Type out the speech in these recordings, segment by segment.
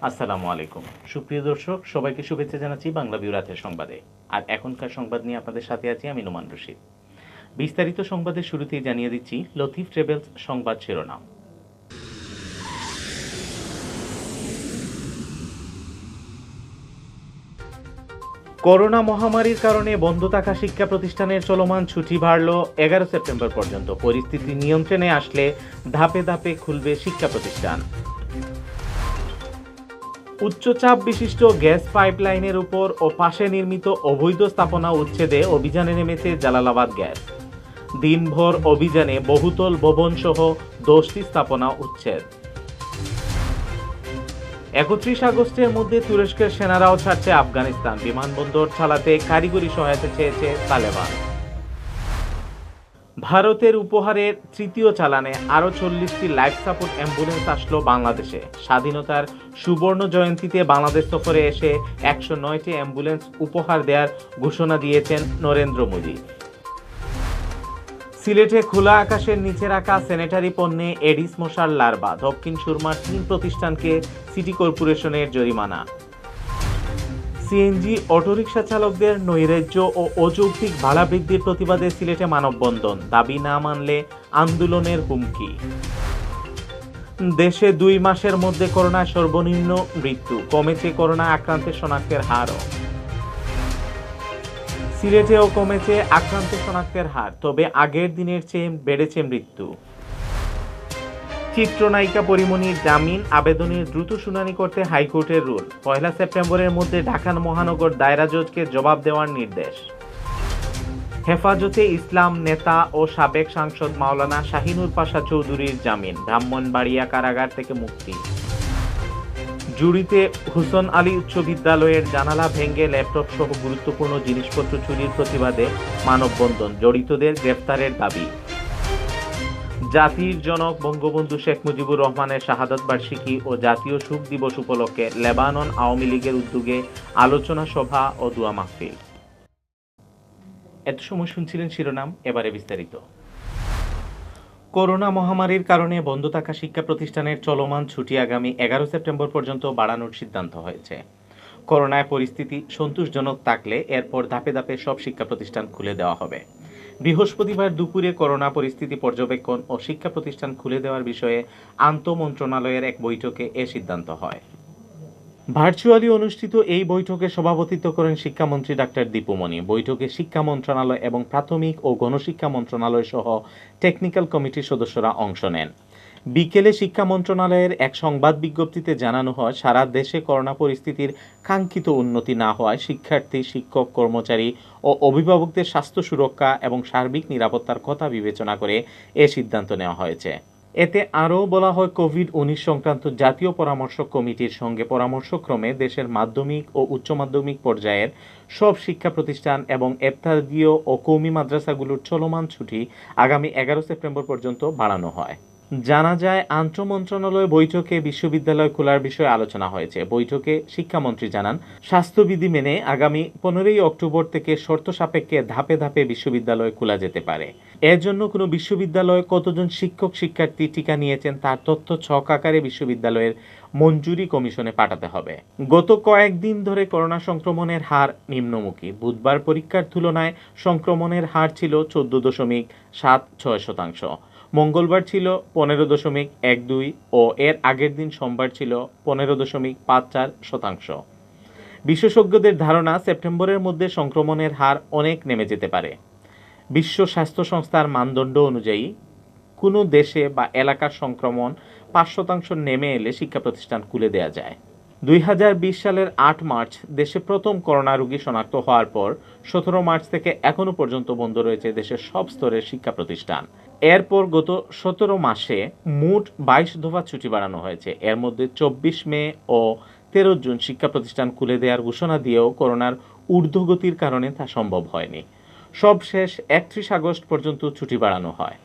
আসসালামু আলাইকুম। সুপ্রিয় দর্শক, সবাইকে শুভেচ্ছা জানাচ্ছি বাংলা ভিউ রাতের সংবাদে। আর এখনকার সংবাদ নিয়ে আপনাদের সাথে আছি আমি নোমান রশিদ। বিস্তারিত সংবাদের শুরুতেই জানিয়ে দিচ্ছি লতিফ ট্রেভেলস সংবাদ শিরোনাম। করোনা মহামারীর কারণে বন্ধ থাকা শিক্ষা প্রতিষ্ঠানের চলমান ছুটি বাড়ল 11 সেপ্টেম্বর পর্যন্ত। পরিস্থিতি নিয়ন্ত্রণে আসলে ধাপে ধাপে খুলবে শিক্ষা প্রতিষ্ঠান। উচ্চচাপ বিশিষ্ট গ্যাস পাইপলাইনের উপর ও পাশে নির্মিত অবৈধ স্থাপনা উচ্ছেদে অভিযানে নেমেছে জালালাবাদ গ্যাস। দিনভর অভিযানে বহুতল ভবন সহ 10টি স্থাপনা উচ্ছেদ। 31 আগস্টের মধ্যে তুরস্কের সেনারাও ছাড়ছে আফগানিস্তান। বিমানবন্দর চালাতে কারিগরি সহায়তা চেয়েছে তালেবান। ভারতের উপহারের তৃতীয় চালানে আরও 40টি লাইফ সাপোর্ট অ্যাম্বুলেন্স আসলো বাংলাদেশে। স্বাধীনতার সুবর্ণ জয়ন্তীতে বাংলাদেশ সফরে এসে 109টি অ্যাম্বুলেন্স উপহার দেওয়ার ঘোষণা দিয়েছেন নরেন্দ্র মোদী। সিলেটে খোলা আকাশের নিচে রাখা স্যানিটারি পণ্যে এডিস মশার লার্ভা। দক্ষিণ সুরমার 3 প্রতিষ্ঠানকে সিটি কর্পোরেশনের জরিমানা। সিএনজি অটোরিকশা চালকদের নৈরাজ্য ও অযৌক্তিক ভাড়া বৃদ্ধির প্রতিবাদে সিলেটে মানববন্ধন। দাবি না মানলে আন্দোলনের হুমকি। দেশে 2 মাসের মধ্যে করোনায় সর্বনিম্ন মৃত্যু, কমেছে করোনা আক্রান্তের শনাক্তের হারও। সিলেটেও কমেছে আক্রান্ত শনাক্তের হার, তবে আগের দিনের চেয়ে বেড়েছে মৃত্যু। চিত্রনায়িকা পরিমণির জামিন আবেদনের দ্রুত শুনানি করতে হাইকোর্টের রুল। 1 সেপ্টেম্বরের মধ্যে ঢাকা মহানগর দায়রা জজকে জবাব দেওয়ার নির্দেশ। হেফাজতে ইসলাম নেতা ও সাবেক সাংসদ মাওলানা শাহিনুর পাশা চৌধুরীর জামিন, ব্রাহ্মণবাড়িয়া কারাগার থেকে মুক্তি। জুড়িতে হুসন আলী উচ্চ বিদ্যালয়ের জানালা ভেঙে ল্যাপটপ সহ গুরুত্বপূর্ণ জিনিসপত্র চুরির প্রতিবাদে মানববন্ধন, জড়িতদের গ্রেফতারের দাবি। জাতির জনক বঙ্গবন্ধু শেখ মুজিবুর রহমানের শাহাদাত বার্ষিকী ও জাতীয় শোক দিবস উপলক্ষে লেবানন আওয়ামী লীগের উদ্যোগে আলোচনা সভা ও দোয়া মাহফিল। এত সময় শুনছিলেন শিরোনাম, এবারে বিস্তারিত। করোনা মহামারীর কারণে বন্ধ থাকা শিক্ষা প্রতিষ্ঠানের চলমান ছুটি আগামী 11 সেপ্টেম্বর পর্যন্ত বাড়ানোর সিদ্ধান্ত হয়েছে। করোনায় পরিস্থিতি সন্তোষজনক থাকলে এরপর ধাপে ধাপে সব শিক্ষা প্রতিষ্ঠান খুলে দেওয়া হবে। বৃহস্পতিবার দুপুরে করোনা পরিস্থিতি পর্যবেক্ষণ ও শিক্ষা প্রতিষ্ঠান খুলে দেওয়ার বিষয়ে আন্তঃমন্ত্রণালয়ের এক বৈঠকে এ সিদ্ধান্ত হয়। ভার্চুয়ালি অনুষ্ঠিত এই বৈঠকে সভাপতিত্ব করেন শিক্ষামন্ত্রী ডাক্তার দীপু মনি। বৈঠকে শিক্ষা মন্ত্রণালয় এবং প্রাথমিক ও গণশিক্ষা মন্ত্রণালয় সহ টেকনিক্যাল কমিটির সদস্যরা অংশ নেন। বিকেলে শিক্ষা মন্ত্রণালয়ের এক সংবাদ বিজ্ঞপ্তিতে জানানো হয়, সারা দেশে করোনা পরিস্থিতির কাঙ্ক্ষিত উন্নতি না হওয়ায় শিক্ষার্থী, শিক্ষক, কর্মচারী ও অভিভাবকদের স্বাস্থ্য সুরক্ষা এবং সার্বিক নিরাপত্তার কথা বিবেচনা করে এ সিদ্ধান্ত নেওয়া হয়েছে। এতে আরও বলা হয়, কোভিড-19 সংক্রান্ত জাতীয় পরামর্শক কমিটির সঙ্গে পরামর্শক্রমে দেশের মাধ্যমিক ও উচ্চ মাধ্যমিক পর্যায়ের সব শিক্ষা প্রতিষ্ঠান এবং এবতাদীয় ও কওমি মাদ্রাসাগুলোর চলমান ছুটি আগামী 11 সেপ্টেম্বর পর্যন্ত বাড়ানো হয়। জানা যায়, আন্তঃমন্ত্রণালয় বৈঠকে বিশ্ববিদ্যালয় খোলার বিষয়ে আলোচনা হয়েছে। বৈঠকে শিক্ষামন্ত্রী জানান, স্বাস্থ্যবিধি মেনে আগামী 15 অক্টোবর থেকে শর্ত সাপেক্ষে ধাপে ধাপে বিশ্ববিদ্যালয় খোলা যেতে পারে। এর জন্য কোনো বিশ্ববিদ্যালয়ে কতজন শিক্ষক শিক্ষার্থী টিকা নিয়েছেন তার তথ্য ছক আকারে বিশ্ববিদ্যালয়ের মঞ্জুরি কমিশনে পাঠাতে হবে। গত কয়েকদিন ধরে করোনা সংক্রমণের হার নিম্নমুখী। বুধবার পরীক্ষার তুলনায় সংক্রমণের হার ছিল 14.76%। মঙ্গলবার ছিল 15.12 ও এর আগের দিন সোমবার ছিল 15.54%। বিশেষজ্ঞদের ধারণা, সেপ্টেম্বরের মধ্যে সংক্রমণের হার অনেক নেমে যেতে পারে। বিশ্ব স্বাস্থ্য সংস্থার মানদণ্ড অনুযায়ী কোনো দেশে বা এলাকার সংক্রমণ 5% নেমে এলে শিক্ষা প্রতিষ্ঠান খুলে দেওয়া যায়। 2020 সালের 8 মার্চ দেশে প্রথম করোনা রোগী শনাক্ত হওয়ার পর 17 মার্চ থেকে এখনো পর্যন্ত বন্ধ রয়েছে দেশের সব স্তরের শিক্ষা প্রতিষ্ঠান। এরপর গত 17 মাসে মোট 22 দফা ছুটি বাড়ানো হয়েছে। এর মধ্যে 24 মে ও 13 জুন শিক্ষা প্রতিষ্ঠান খুলে দেওয়ার ঘোষণা দিয়েও করোনার ঊর্ধ্বগতির কারণে তা সম্ভব হয়নি। সবশেষ 31 আগস্ট পর্যন্ত ছুটি বাড়ানো হয়।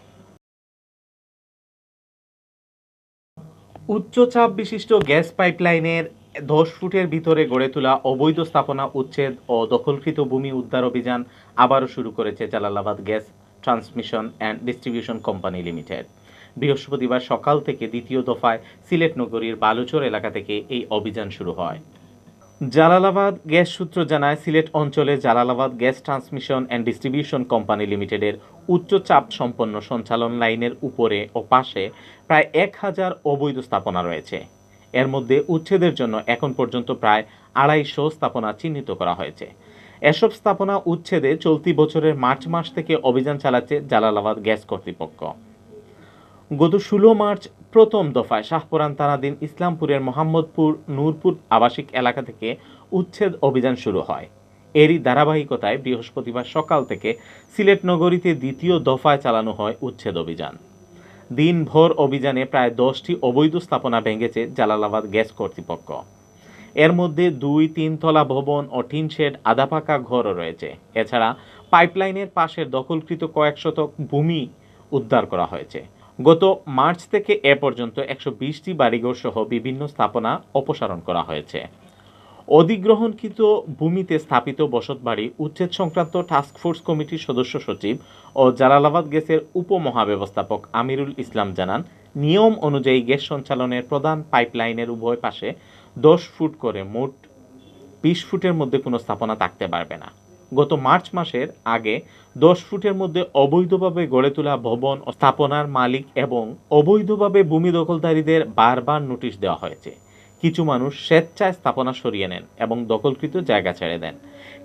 উচ্চচাপ বিশিষ্ট গ্যাস পাইপলাইনের 10 ফুটের ভিতরে গড়ে তোলা অবৈধ স্থাপনা উচ্ছেদ ও দখলকৃত ভূমি উদ্ধার অভিযান আবারও শুরু করেছে Jalalabad gas transmission and distribution company limited. বৃহস্পতিবার সকাল থেকে দ্বিতীয় দফায় সিলেট নগরীর বালুচর এলাকা থেকে এই অভিযান শুরু হয়। জালালাবাদ গ্যাস সূত্র জানায়, সিলেট অঞ্চলে Jalalabad gas transmission and distribution company লিমিটেডের উচ্চ চাপ সম্পন্ন সঞ্চালন লাইনের উপরে ও পাশে প্রায় 1000 অবৈধ স্থাপনা রয়েছে। এর মধ্যে উচ্ছেদের জন্য এখন পর্যন্ত প্রায় 250 স্থাপনা চিহ্নিত করা হয়েছে। এসব স্থাপনা উচ্ছেদে চলতি বছরের মার্চ মাস থেকে অভিযান চালাচ্ছে জালালাবাদ গ্যাস কর্তৃপক্ষ। গত 16 মার্চ প্রথম দফায় শাহপুরান থানাধীন ইসলামপুরের মোহাম্মদপুর নূরপুর আবাসিক এলাকা থেকে উচ্ছেদ অভিযান শুরু হয়। এরই ধারাবাহিকতায় বৃহস্পতিবার সকাল থেকে সিলেট নগরীতে দ্বিতীয় দফায় চালানো হয় উচ্ছেদ অভিযান। দিনভর অভিযানে প্রায় 10টি অবৈধ স্থাপনা ভেঙেছে জালালাবাদ গ্যাস কর্তৃপক্ষ। এর মধ্যে 2-3 তলা ভবন ও টিন শেড, আধা পাকা ঘরও রয়েছে। এছাড়া পাইপলাইনের পাশের দখলকৃত কয়েক শতক ভূমি উদ্ধার করা হয়েছে। গত মার্চ থেকে এ পর্যন্ত 120টি বাড়িঘর সহ বিভিন্ন স্থাপনা অপসারণ করা হয়েছে। অধিগ্রহণকৃত ভূমিতে স্থাপিত বসতবাড়ি উচ্ছেদ সংক্রান্ত টাস্কফোর্স কমিটির সদস্য সচিব ও জালালাবাদ গ্যাসের উপমহাব্যবস্থাপক আমিরুল ইসলাম জানান, নিয়ম অনুযায়ী গ্যাস সঞ্চালনের প্রধান পাইপলাইনের উভয় পাশে 10 ফুট করে মোট 20 ফুটের মধ্যে কোনো স্থাপনা থাকতে পারবে না। গত মার্চ মাসের আগে 10 ফুটের মধ্যে অবৈধভাবে গড়ে তোলা ভবন ও স্থাপনার মালিক এবং অবৈধভাবে ভূমি দখলদারীদের বারবার নোটিশ দেওয়া হয়েছে। কিছু মানুষ স্বেচ্ছায় স্থাপনা সরিয়ে নেন এবং দখলকৃত জায়গা ছেড়ে দেন,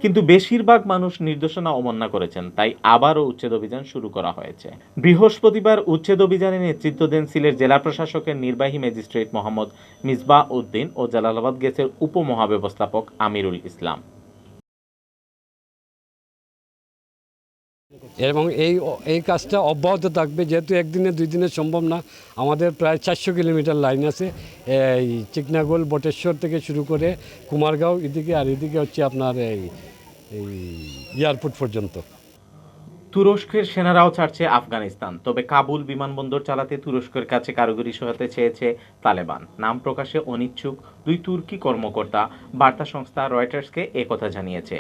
কিন্তু বেশিরভাগ মানুষ নির্দেশনা অমান্য করেছেন। তাই আবারও উচ্ছেদ অভিযান শুরু করা হয়েছে। বৃহস্পতিবার উচ্ছেদ অভিযানে নেতৃত্ব দেন সিলেট জেলা প্রশাসকের নির্বাহী ম্যাজিস্ট্রেট মোহাম্মদ মিসবাহ উদ্দিন ও জালালাবাদ গ্যাসের উপমহাব্যবস্থাপক আমিরুল ইসলাম। এবং এই কাজটা অব্যাহত থাকবে, যেহেতু একদিনে 2 দিনে সম্ভব না। আমাদের প্রায় 400 কিলোমিটার লাইন আছে, এই চিকনাগোল বটেশ্বর থেকে শুরু করে কুমারগাঁও এদিকে, আর এদিকে হচ্ছে আপনার এই এয়ারপোর্ট পর্যন্ত। তুরস্কের সেনারাও ছাড়ছে আফগানিস্তান, তবে কাবুল বিমানবন্দর চালাতে তুরস্কের কাছে কারিগরি সহায়তা চেয়েছে তালেবান। নাম প্রকাশে অনিচ্ছুক 2 তুর্কি কর্মকর্তা বার্তা সংস্থা রয়টার্সকে একথা জানিয়েছে।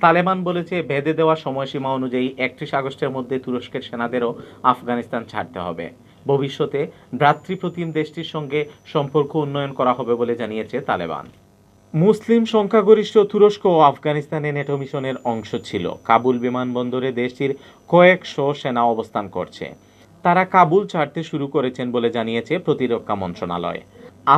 তালেবান বলেছে, বেঁধে দেওয়া সময়সীমা অনুযায়ী 31 আগস্টের মধ্যে তুরস্কের সেনাদেরও আফগানিস্তান ছাড়তে হবে। ভবিষ্যতে ভ্রাতৃপ্রতিম দেশটির সঙ্গে সম্পর্ক উন্নয়ন করা হবে বলে জানিয়েছে তালেবান। মুসলিম সংখ্যাগরিষ্ঠ তুরস্ক ও আফগানিস্তানে নেটো মিশনের অংশ ছিল। কাবুল বিমানবন্দরে দেশটির কয়েকশো সেনা অবস্থান করছে। তারা কাবুল ছাড়তে শুরু করেছেন বলে জানিয়েছে প্রতিরক্ষা মন্ত্রণালয়।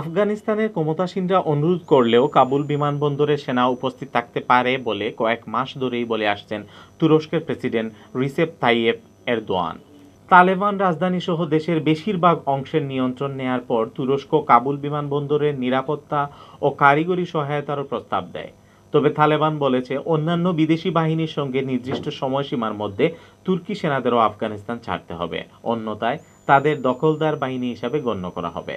আফগানিস্তানের ক্ষমতাসীনরা অনুরোধ করলেও কাবুল বিমানবন্দরে সেনা উপস্থিত থাকতে পারে বলে কয়েক মাস ধরেই বলে আসছেন তুরস্কের president Recep Tayyip Erdogan. Taliban রাজধানী সহ দেশের বেশিরভাগ অংশের নিয়ন্ত্রণ নেয়ার পর তুরস্ক কাবুল বিমানবন্দরের নিরাপত্তা ও কারিগরি সহায়তারও প্রস্তাব দেয়। তবে তালেবান বলেছে, অন্যান্য বিদেশি বাহিনীর সঙ্গে নির্দিষ্ট সময়সীমার মধ্যে তুর্কি সেনাদেরও আফগানিস্তান ছাড়তে হবে, অন্যথায় তাদের দখলদার বাহিনী হিসাবে গণ্য করা হবে।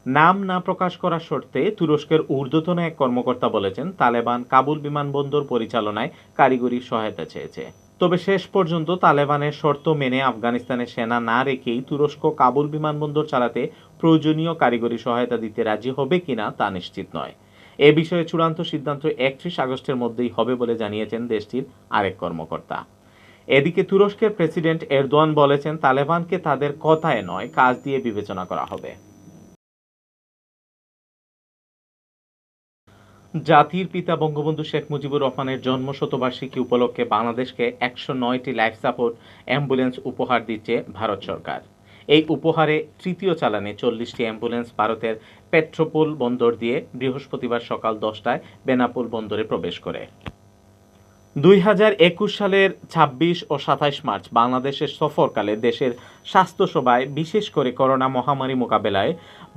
নাম না প্রকাশ করার শর্তে তুরস্কের ঊর্ধ্বতন এক কর্মকর্তা বলেছেন, তালেবান কাবুল বিমানবন্দর পরিচালনায় কারিগরি সহায়তা চেয়েছে। তবে শেষ পর্যন্ত তালেবানের শর্ত মেনে আফগানিস্তানের সেনা না রেখেই তুরস্ক কাবুল বিমানবন্দর চালাতে প্রয়োজনীয় কারিগরি সহায়তা দিতে রাজি হবে কিনা তা নিশ্চিত নয়। এ বিষয়ে চূড়ান্ত সিদ্ধান্ত 31 আগস্টের মধ্যেই হবে বলে জানিয়েছেন দেশটির আরেক কর্মকর্তা। এদিকে তুরস্কের প্রেসিডেন্ট এরদোয়ান বলেছেন, তালেবানকে তাদের কথায় নয়, কাজ দিয়ে বিবেচনা করা হবে। জাতির পিতা বঙ্গবন্ধু শেখ মুজিবুর রহমানের জন্মশতবার্ষিকী উপলক্ষে বাংলাদেশকে 109টি লাইফ সাপোর্ট অ্যাম্বুলেন্স উপহার দিচ্ছে ভারত সরকার। এই উপহারে তৃতীয় চালানে 40টি অ্যাম্বুলেন্স ভারতের পেট্রোপোল বন্দর দিয়ে বৃহস্পতিবার সকাল 10টায় বেনাপোল বন্দরে প্রবেশ করে। 2021 সালের 26 ও 27 মার্চ বাংলাদেশের সফরকালে দেশের স্বাস্থ্যসেবায়, বিশেষ করে করোনা মহামারী মোকাবেলায়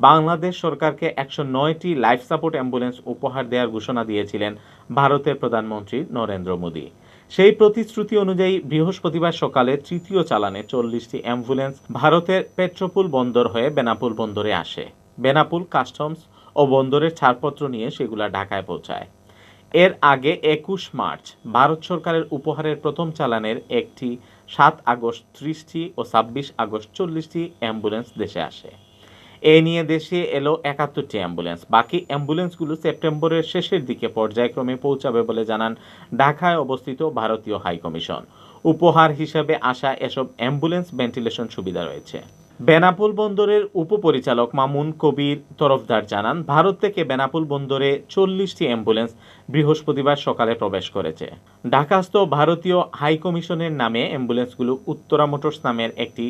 বাংলাদেশ সরকারকে 109টি লাইফ সাপোর্ট অ্যাম্বুলেন্স উপহার দেওয়ার ঘোষণা দিয়েছিলেন ভারতের প্রধানমন্ত্রী নরেন্দ্র মোদী। সেই প্রতিশ্রুতি অনুযায়ী বৃহস্পতিবার সকালে তৃতীয় চালানে 40টি অ্যাম্বুলেন্স ভারতের পেট্রোপোল বন্দর হয়ে বেনাপোল বন্দরে আসে। বেনাপোল কাস্টমস ও বন্দরের ছাড়পত্র নিয়ে সেগুলা ঢাকায় পৌঁছায়। এর আগে 21 মার্চ ভারত সরকারের উপহারের প্রথম চালানের একটি 7 আগস্ট 30টি ও 26 আগস্ট 40টি অ্যাম্বুলেন্স দেশে আসে। এ নিয়ে দেশে এলো 71টি অ্যাম্বুলেন্স। বাকি অ্যাম্বুলেন্সগুলো সেপ্টেম্বরের শেষের দিকে পর্যায়ক্রমে পৌঁছাবে বলে জানান ঢাকায় অবস্থিত ভারতীয় হাইকমিশন। উপহার হিসেবে আসা এসব অ্যাম্বুলেন্স ভেন্টিলেশন সুবিধা রয়েছে। বেনাপোল বন্দরের উপপরিচালক মামুন কবির তরফদার জানান, ভারত থেকে বেনাপোল বন্দরে 40টি অ্যাম্বুলেন্স বৃহস্পতিবার সকালে প্রবেশ করেছে। ঢাকাস্থ ভারতীয় হাইকমিশনের নামে অ্যাম্বুলেন্সগুলো উত্তরা মোটরস নামের একটি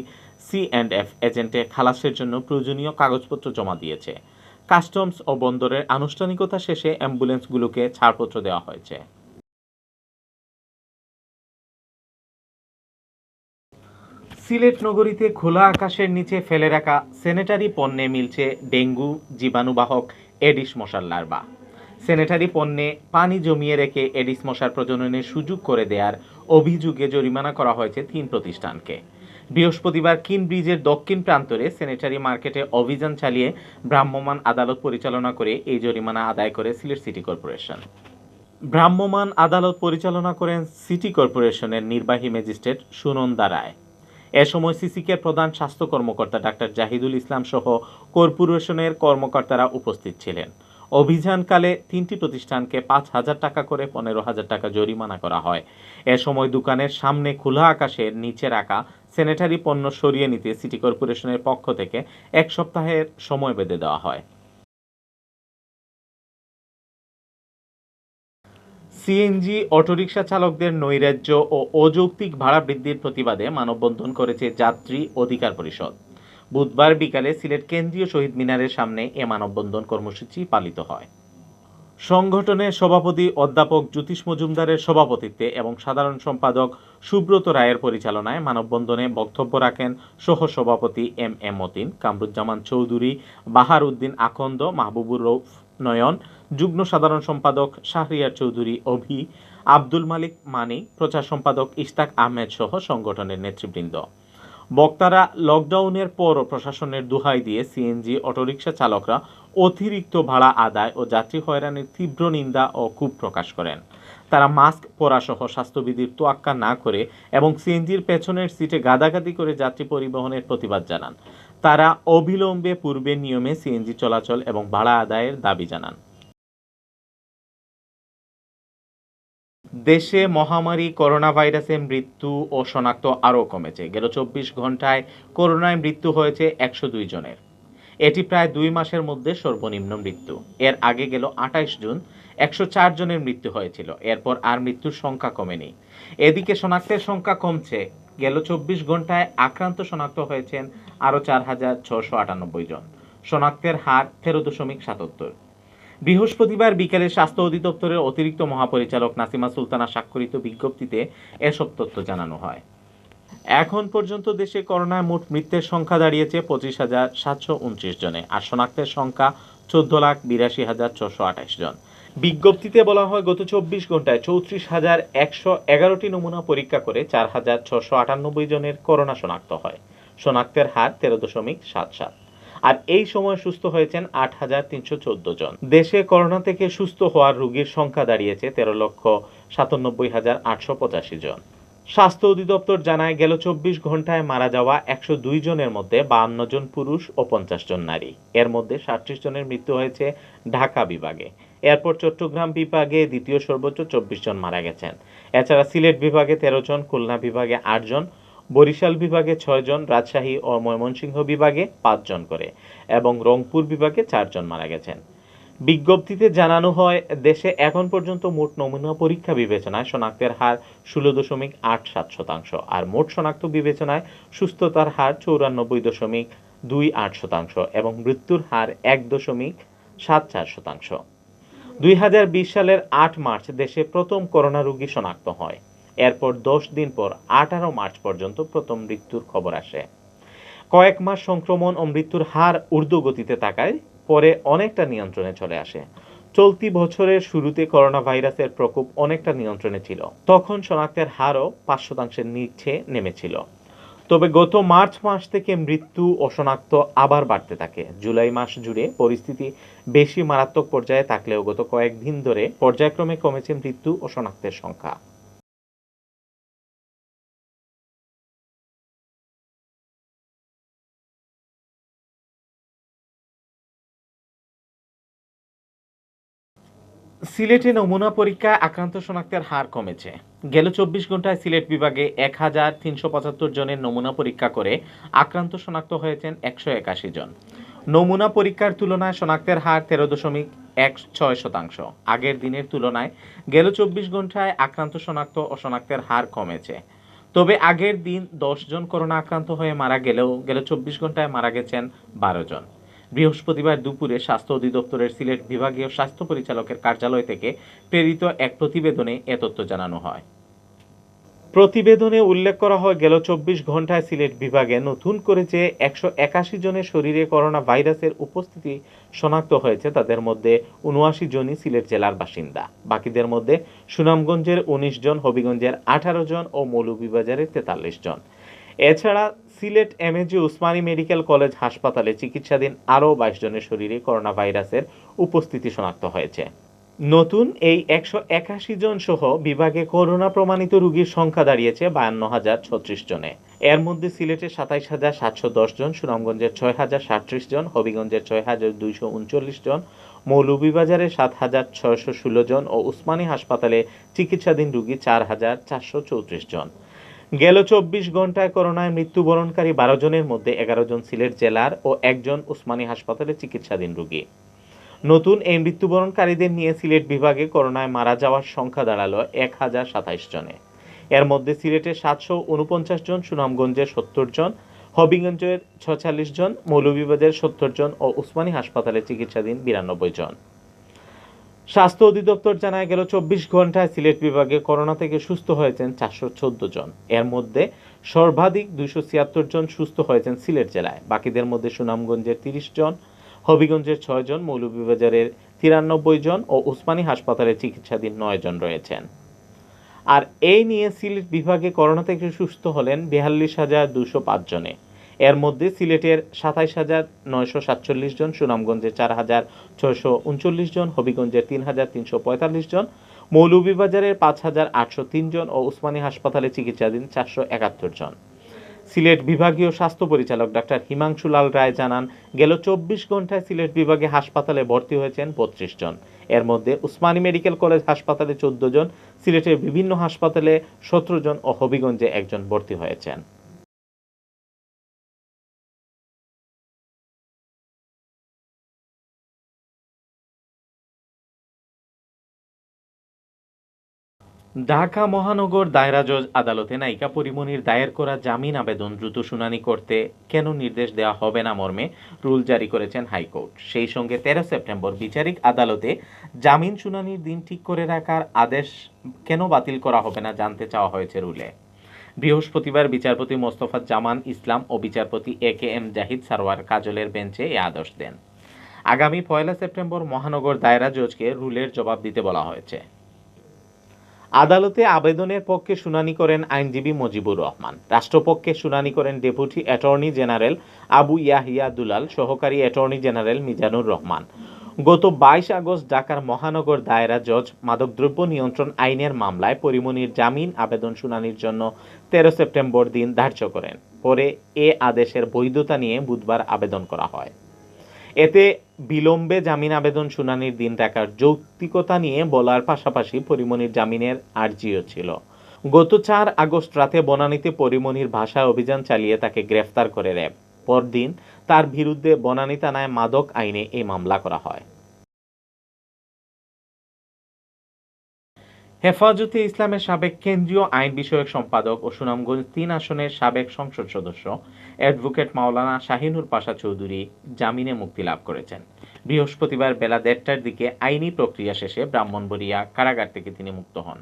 C&F এজেন্টে খালাসের জন্য প্রয়োজনীয় কাগজপত্র জমা দিয়েছে। কাস্টমস ও বন্দরের আনুষ্ঠানিকতা শেষে অ্যাম্বুলেন্সগুলোকে ছাড়পত্র দেওয়া হয়েছে। সিলেট নগরীতে খোলা আকাশের নিচে ফেলে রাখা স্যানিটারি পণ্যে মিলছে ডেঙ্গু জীবাণুবাহক এডিস মশার লার্ভা। স্যানিটারি পণ্যে পানি জমিয়ে রেখে এডিস মশার প্রজননের সুযোগ করে দেওয়ার অভিযোগে জরিমানা করা হয়েছে 3 প্রতিষ্ঠানকে। বৃহস্পতিবার কিন ব্রিজের দক্ষিণ প্রান্তরে স্যানিটারি মার্কেটে অভিযান চালিয়ে ভ্রাম্যমাণ আদালত পরিচালনা করে এই জরিমানা আদায় করে সিলেট সিটি কর্পোরেশন। ভ্রাম্যমাণ আদালত পরিচালনা করেন সিটি কর্পোরেশনের নির্বাহী ম্যাজিস্ট্রেট সুনন্দা রায়। এ সময় সিসিকের প্রধান স্বাস্থ্য কর্মকর্তা ডাক্তার জাহিদুল ইসলাম সহ কর্পোরেশনের কর্মকর্তারা উপস্থিত ছিলেন। অভিযানকালে 3টি প্রতিষ্ঠানকে 5,000 টাকা করে 15,000 টাকা জরিমানা করা হয়। এ সময় দোকানের সামনে খোলা আকাশের নিচে রাখা স্যানিটারি পণ্য সরিয়ে নিতে সিটি কর্পোরেশনের পক্ষ থেকে 1 সপ্তাহের সময় বেঁধে দেওয়া হয়। সিএনজি অটোরিকশা চালকদের নৈরাজ্য ও অযৌক্তিক ভাড়া বৃদ্ধির প্রতিবাদে মানববন্ধন করেছে যাত্রী অধিকার পরিষদ। বুধবার বিকালে সিলেট কেন্দ্রীয় শহীদ মিনারের সামনে এ মানববন্ধন কর্মসূচি পালিত হয়। সংগঠনের সভাপতি অধ্যাপক জ্যোতিষ মজুমদারের সভাপতিত্বে এবং সাধারণ সম্পাদক সুব্রত রায়ের পরিচালনায় মানববন্ধনে বক্তব্য রাখেন সহ-সভাপতি এম মতিন, কামরুজ্জামান চৌধুরী, বাহার উদ্দিন আখন্দ, মাহবুবুর রৌফ নয়ন, যুগ্ম সাধারণ সম্পাদক শাহরিয়ার চৌধুরী অভি, আব্দুল মালিক মানিক, প্রচার সম্পাদক ইশতাক আহমেদ সহ সংগঠনের নেতৃবৃন্দ। বক্তারা লকডাউনের পরও প্রশাসনের দোহাই দিয়ে সিএনজি অটোরিকশা চালকরা অতিরিক্ত ভাড়া আদায় ও যাত্রী হয়রানির তীব্র নিন্দা ও ক্ষোভ প্রকাশ করেন। তারা মাস্ক পরাসহ স্বাস্থ্যবিধির তোয়াক্কা না করে এবং সিএনজির পেছনের সিটে গাদাগাদি করে যাত্রী পরিবহনের প্রতিবাদ জানান। তারা অবিলম্বে পূর্বের নিয়মে সিএনজি চলাচল এবং ভাড়া আদায়ের দাবি জানান। দেশে মহামারী করোনা ভাইরাসে মৃত্যু ও শনাক্ত আরও কমেছে। গেল 24 ঘন্টায় করোনায় মৃত্যু হয়েছে 102 জনের। এটি প্রায় 2 মাসের মধ্যে সর্বনিম্ন মৃত্যু। এর আগে গেল 28 জুন 104 জনের মৃত্যু হয়েছিল। এরপর আর মৃত্যুর সংখ্যা কমেনি। এদিকে শনাক্তের সংখ্যা কমছে। গেল 24 ঘন্টায় আক্রান্ত শনাক্ত হয়েছেন আরও 4,698 জন। শনাক্তের হার 13.77। বৃহস্পতিবার বিকেলে স্বাস্থ্য অধিদপ্তরের অতিরিক্ত মহাপরিচালক নাসিমা সুলতানা স্বাক্ষরিত বিজ্ঞপ্তিতে এসব তথ্য জানানো হয়। এখন পর্যন্ত দেশে করোনায় মোট মৃতের সংখ্যা দাঁড়িয়েছে 25,729 জনে, আর শনাক্তের সংখ্যা 14,82,628 জন। বিজ্ঞপ্তিতে বলা হয়, গত 24 ঘন্টায় 34,111টি নমুনা পরীক্ষা করে 4,698 জনের করোনা শনাক্ত হয়। শনাক্তের হার 13.77। আর এই সময় সুস্থ হয়েছেন 8,314 জন। দেশে করোনা থেকে সুস্থ হওয়ার রোগীর সংখ্যা দাঁড়িয়েছে 13,97,885 জন। স্বাস্থ্য অধিদপ্তর জানায়, গেল 24 ঘন্টায় মারা যাওয়া 102 জনের মধ্যে 52 জন পুরুষ ও 50 জন নারী। এর মধ্যে 37 জনের মৃত্যু হয়েছে ঢাকা বিভাগে। এরপর চট্টগ্রাম বিভাগে দ্বিতীয় সর্বোচ্চ 24 জন মারা গেছেন। এছাড়া সিলেট বিভাগে 13 জন, খুলনা বিভাগে 8 জন, বরিশাল বিভাগে 6 জন, রাজশাহী ও ময়মনসিংহ বিভাগে 5 জন করে এবং রংপুর বিভাগে 4 জন মারা গেছেন। বিজ্ঞপ্তিতে জানানো হয়, দেশে এখন পর্যন্ত মোট নমুনা পরীক্ষা বিবেচনায় শনাক্তের হার 16.87%, আর মোট শনাক্ত বিবেচনায় সুস্থতার হার 94.28% এবং মৃত্যুর হার 1.74%। 2020 সালের 8 মার্চ দেশে প্রথম করোনা রোগী শনাক্ত হয়। এরপর 10 দিন পর 18 মার্চ পর্যন্ত প্রথম মৃত্যুর খবর আসে। কয়েক মাস সংক্রমণ ও মৃত্যুর হার ঊর্ধ্বগতিতে থাকায় পরে অনেকটা নিয়ন্ত্রণে চলে আসে। চলতি বছরের শুরুতে করোনা ভাইরাসের প্রকোপ অনেকটা নিয়ন্ত্রণে ছিল। তখন শনাক্তের হারও 5% নিচে নেমেছিল। তবে গত মার্চ মাস থেকে মৃত্যু ও শনাক্ত আবার বাড়তে থাকে। জুলাই মাস জুড়ে পরিস্থিতি বেশি মারাত্মক পর্যায়ে থাকলেও গত কয়েকদিন ধরে পর্যায়ক্রমে কমেছে মৃত্যু ও শনাক্তের সংখ্যা। সিলেটে নমুনা পরীক্ষায় আক্রান্ত শনাক্তের হার কমেছে। গেল ২৪ ঘন্টায় সিলেট বিভাগে ১,৩৭৫ জনের নমুনা পরীক্ষা করে আক্রান্ত শনাক্ত হয়েছেন ১৮১ জন। নমুনা পরীক্ষার তুলনায় শনাক্তের হার ১৩.১৬%। আগের দিনের তুলনায় গেল ২৪ ঘন্টায় আক্রান্ত শনাক্ত ও শনাক্তের হার কমেছে। তবে আগের দিন ১০ জন করোনা আক্রান্ত হয়ে মারা গেলেও গেল ২৪ ঘন্টায় মারা গেছেন ১২ জন। বৃহস্পতিবার দুপুরে স্বাস্থ্য অধিদপ্তরের সিলেট বিভাগীয় স্বাস্থ্য পরিচালকের কার্যালয় থেকে প্রেরিত এক প্রতিবেদনে এ তথ্য জানানো হয়। প্রতিবেদনে উল্লেখ করা হয়, গেল ২৪ ঘন্টায় সিলেট বিভাগে নতুন করে যে ১৮১ জনের শরীরে করোনা ভাইরাসের উপস্থিতি শনাক্ত হয়েছে তাদের মধ্যে ৭৯ জনই সিলেট জেলার বাসিন্দা। বাকিদের মধ্যে সুনামগঞ্জের ১৯ জন, হবিগঞ্জের ১৮ জন ও মৌলভীবাজারের ৪৩ জন। এছাড়া Sylhet MAG Usmani medical college হাসপাতালে চিকিৎসাধীন আরও ২২ জনের শরীরে করোনা ভাইরাসের উপস্থিতি শনাক্ত হয়েছে। নতুন এই ১৮১ জন সহ বিভাগে করোনা প্রমাণিত রোগীর সংখ্যা দাঁড়িয়েছে ৫২,০৩৬ জনে। এর মধ্যে সিলেটে ২৭,৭১০ জন, সুনামগঞ্জের ৬,০৩৭ জন, হবিগঞ্জের ৬,২৩৯ জন, মৌলভীবাজারে ৭,৬১৬ জন ও উসমানী হাসপাতালে চিকিৎসাধীন রোগী ৪,৪৩৪ জন। গেল ২৪ ঘন্টায় করোনায় মৃত্যুবরণকারী ১২ জনের মধ্যে ১১ জন সিলেট জেলার ও একজন উসমানী হাসপাতালে চিকিৎসাধীন রোগী। নতুন এই মৃত্যুবরণকারীদের নিয়ে সিলেট বিভাগে করোনায় মারা যাওয়ার সংখ্যা দাঁড়ালো ১,০২৭ জনে। এর মধ্যে সিলেটের ৭৪৯ জন, সুনামগঞ্জের ৭০ জন, হবিগঞ্জের ৪৬ জন, মৌলভীবাজারের ৭০ জন ও উসমানী হাসপাতালে চিকিৎসাধীন ৯২ জন। স্বাস্থ্য অধিদপ্তর জানায়, গেল ২৪ ঘন্টায় সিলেট বিভাগে করোনা থেকে সুস্থ হয়েছেন ৪১৪ জন। এর মধ্যে সর্বাধিক ২৭৬ জন সুস্থ হয়েছেন সিলেট জেলায়। বাকিদের মধ্যে সুনামগঞ্জের ৩০ জন, হবিগঞ্জের ৬ জন, মৌলভীবাজারের ৯৩ জন ও উসমানী হাসপাতালে চিকিৎসাধীন ৯ জন রয়েছেন। আর এই নিয়ে সিলেট বিভাগে করোনা থেকে সুস্থ হলেন ৪২,২০৫ জনে। এর মধ্যে সিলেটের ২৭,৯৪৭ জন, সুনামগঞ্জের ৪,৬৩৯ জন, হবিগঞ্জের ৩,৩৪৫ জন, মৌলভীবাজারের ৫,৮০৩ জন ও উসমানী হাসপাতালে চিকিৎসাধীন ৪৭১ জন। সিলেট বিভাগীয় স্বাস্থ্য পরিচালক ডাক্তার হিমাংশু লাল রায় জানান, গেল ২৪ ঘন্টায় সিলেট বিভাগে হাসপাতালে ভর্তি হয়েছেন ৩৫ জন। এর মধ্যে উসমানী মেডিকেল কলেজ হাসপাতালে ১৪ জন, সিলেটের বিভিন্ন হাসপাতালে ১৭ জন ও হবিগঞ্জে একজন ভর্তি হয়েছেন। ঢাকা মহানগর দায়রা জজ আদালতে নায়িকা পরীমনির দায়ের করা জামিন আবেদন দ্রুত শুনানি করতে কেন নির্দেশ দেওয়া হবে না মর্মে রুল জারি করেছেন হাইকোর্ট। সেই সঙ্গে ১৩ সেপ্টেম্বর বিচারিক আদালতে জামিন শুনানির দিন ঠিক করে রাখার আদেশ কেন বাতিল করা হবে না জানতে চাওয়া হয়েছে রুলে। বৃহস্পতিবার বিচারপতি মোস্তফা জামান ইসলাম ও বিচারপতি AKM জাহিদ সারোয়ার কাজলের বেঞ্চে এ আদেশ দেন। আগামী ১ সেপ্টেম্বর মহানগর দায়রা জজকে রুলের জবাব দিতে বলা হয়েছে। আদালতে আবেদনের পক্ষে শুনানি করেন আইনজীবী মজিবুর রহমান। রাষ্ট্রপক্ষে শুনানি করেন deputy attorney general Abu Yahya Dulal, সহকারী অ্যাটর্নি জেনারেল মিজানুর রহমান। গত ২২ আগস্ট ঢাকার মহানগর দায়রা জজ মাদকদ্রব্য নিয়ন্ত্রণ আইনের মামলায় পরীমনির জামিন আবেদন শুনানির জন্য ১৩ সেপ্টেম্বর দিন ধার্য করেন। পরে এ আদেশের বৈধতা নিয়ে বুধবার আবেদন করা হয়। এতে বিলম্বে জামিন আবেদন শুনানির দিন রাখার যৌক্তিকতা নিয়ে বলার পাশাপাশি পরীমনির জামিনের আর্জিও ছিল। গত ৪ আগস্ট রাতে বনানীতে পরীমনির বাসায় অভিযান চালিয়ে তাকে গ্রেফতার করে র্যাব। পরদিন তার বিরুদ্ধে বনানী থানায় মাদক আইনে এই মামলা করা হয়। হেফাজতে ইসলামের সাবেক কেন্দ্রীয় আইন বিষয়ক সম্পাদক ও সুনামগঞ্জ ৩ আসনের সাবেক সংসদ সদস্য অ্যাডভোকেট মাওলানা শাহিনুর পাশা চৌধুরী জামিনে মুক্তি লাভ করেছেন। বৃহস্পতিবার বেলা ১:৩০টার দিকে আইনি প্রক্রিয়া শেষে ব্রাহ্মণবাড়িয়া কারাগার থেকে তিনি মুক্ত হন।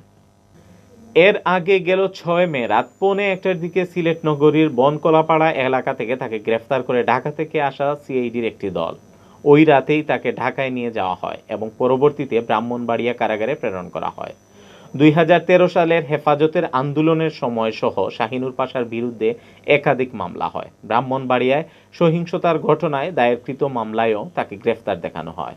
এর আগে গেল ৬ মে রাত ১:৩০টার দিকে সিলেট নগরীর বনকলাপাড়া এলাকা থেকে তাকে গ্রেফতার করে ঢাকা থেকে আসা সিআইডির একটি দল। ওই রাতেই তাকে ঢাকায় নিয়ে যাওয়া হয় এবং পরবর্তীতে ব্রাহ্মণবাড়িয়া কারাগারে প্রেরণ করা হয়। ২০১৩ সালের হেফাজতের আন্দোলনের সময় সহ শাহিনুর পাশার বিরুদ্ধে একাধিক মামলা হয়। ব্রাহ্মণবাড়িয়ায় সহিংসতার ঘটনায় দায়েরকৃত মামলায়ও তাকে গ্রেফতার দেখানো হয়।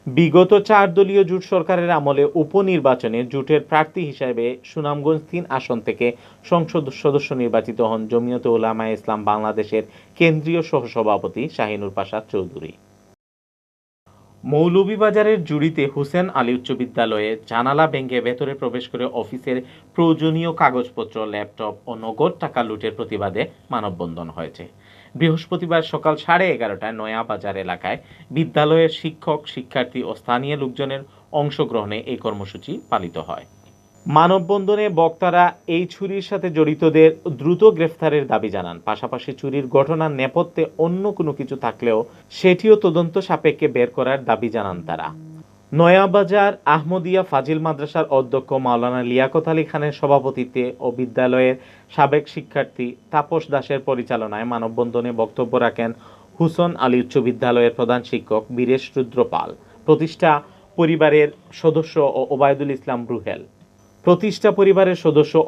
বিগত ৪ দলীয় জোট সরকারের আমলে উপনির্বাচনে জোটের প্রার্থী হিসেবে সুনামগঞ্জ ৩ আসন থেকে সংসদ সদস্য নির্বাচিত হন জমিয়তে উলামায়ে ইসলাম বাংলাদেশের কেন্দ্রীয় সহসভাপতি শাহিনুর পাশা চৌধুরী। মৌলভীবাজারের জুড়িতে হোসেন আলী উচ্চ বিদ্যালয়ে জানালা ভেঙে ভেতরে প্রবেশ করে অফিসের প্রয়োজনীয় কাগজপত্র, ল্যাপটপ ও নগদ টাকা লুটের প্রতিবাদে মানববন্ধন হয়েছে। বৃহস্পতিবার সকাল 11:30টায় নয়াবাজার এলাকায় বিদ্যালয়ের শিক্ষক, শিক্ষার্থী ও স্থানীয় লোকজনের অংশগ্রহণে এই কর্মসূচি পালিত হয়। মানববন্ধনে বক্তারা এই চুরির সাথে জড়িতদের দ্রুত গ্রেফতারের দাবি জানান। পাশাপাশি চুরির ঘটনার নেপথ্যে অন্য কোনো কিছু থাকলেও সেটিও তদন্ত সাপেক্ষে বের করার দাবি জানান তারা। নয়াবাজার আহমদিয়া ফাজিল মাদ্রাসার অধ্যক্ষ মাওলানা লিয়াকত আলী খানের সভাপতিত্বে ও বিদ্যালয়ের সাবেক শিক্ষার্থী তাপস দাসের পরিচালনায় মানববন্ধনে বক্তব্য রাখেন হুসন আলী উচ্চ বিদ্যালয়ের প্রধান শিক্ষক বীরেশ রুদ্র পাল, প্রতিষ্ঠা পরিবারের সদস্য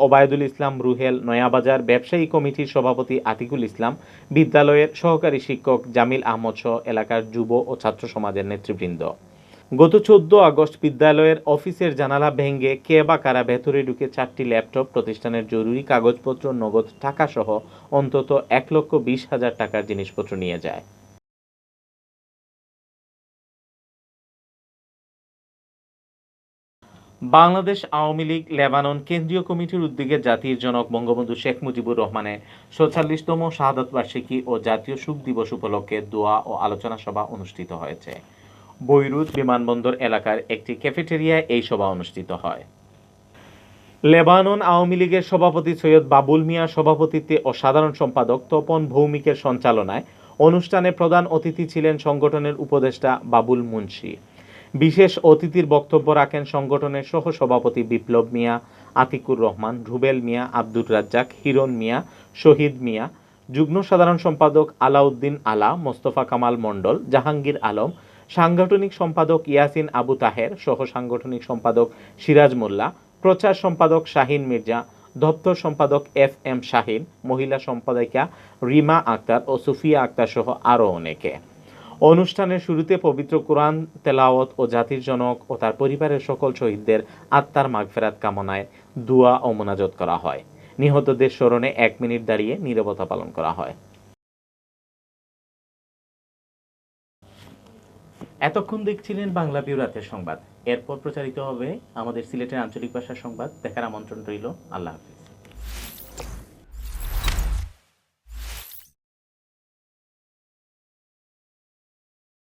ওবায়দুল ইসলাম রুহেল, নয়াবাজার ব্যবসায়ী কমিটির সভাপতি আতিকুল ইসলাম, বিদ্যালয়ের সহকারী শিক্ষক জামিল আহমদ সহ এলাকার যুব ও ছাত্র সমাজের নেতৃবৃন্দ। গত 14 আগস্ট বিদ্যালয়ের অফিসের জানালা ভেঙে কে বা কারা ভেতরে ঢুকে 4টি ল্যাপটপ, প্রতিষ্ঠানের জরুরি কাগজপত্র, নগদ টাকা সহ অন্তত 1,20,000 টাকার জিনিসপত্র নিয়ে যায়। বাংলাদেশ আওয়ামী লীগ লেবানন কেন্দ্রীয় কমিটির উদ্যোগে জাতির জনক বঙ্গবন্ধু শেখ মুজিবুর রহমানের ৪৬তম শাহাদত বার্ষিকী ও জাতীয় শোক দিবস উপলক্ষে দোয়া ও আলোচনা সভা অনুষ্ঠিত হয়েছে। বৈরুত বিমানবন্দর এলাকার একটি ক্যাফেটেরিয়ায় এই সভা অনুষ্ঠিত হয়। লেবানন আওয়ামী লীগের সভাপতি সৈয়দ বাবুল মিয়ার সভাপতিত্বে ও সাধারণ সম্পাদক তপন ভৌমিকের সঞ্চালনায় অনুষ্ঠানে প্রধান অতিথি ছিলেন সংগঠনের উপদেষ্টা বাবুল মুন্সি। বিশেষ অতিথির বক্তব্য রাখেন সংগঠনের সহ-সভাপতি বিপ্লব মিয়া, আতিকুর রহমান, রুবেল মিয়া, আব্দুর রাজ্জাক, হিরণ মিয়া, শহীদ মিয়া, যুগ্ম সাধারণ সম্পাদক আলাউদ্দিন আলা, মোস্তফা কামাল মণ্ডল, জাহাঙ্গীর আলম, সাংগঠনিক সম্পাদক ইয়াসিন আবু তাহের, সহ সাংগঠনিক সম্পাদক সিরাজ মোল্লা, প্রচার সম্পাদক শাহিন মির্জা, দপ্তর সম্পাদক FM শাহিন, মহিলা সম্পাদিকা রিমা আক্তার ও সুফিয়া আক্তার সহ আরও অনেকে। অনুষ্ঠানের শুরুতে পবিত্র কোরআন তেলাওয়াত ও জাতির জনক ও তার পরিবারের সকল শহীদদের আত্মার মাগফিরাত কামনায় দোয়া ও মোনাজাত করা হয়। নিহতদের স্মরণে 1 মিনিট দাঁড়িয়ে নীরবতা পালন করা হয়। এতক্ষণ দেখছিলেন বাংলা বিউ রাতের সংবাদ। এরপর প্রচারিত হবে আমাদের সিলেটের আঞ্চলিক ভাষার সংবাদ। দেখার আমন্ত্রণ রইল। আল্লাহ হাফিজ।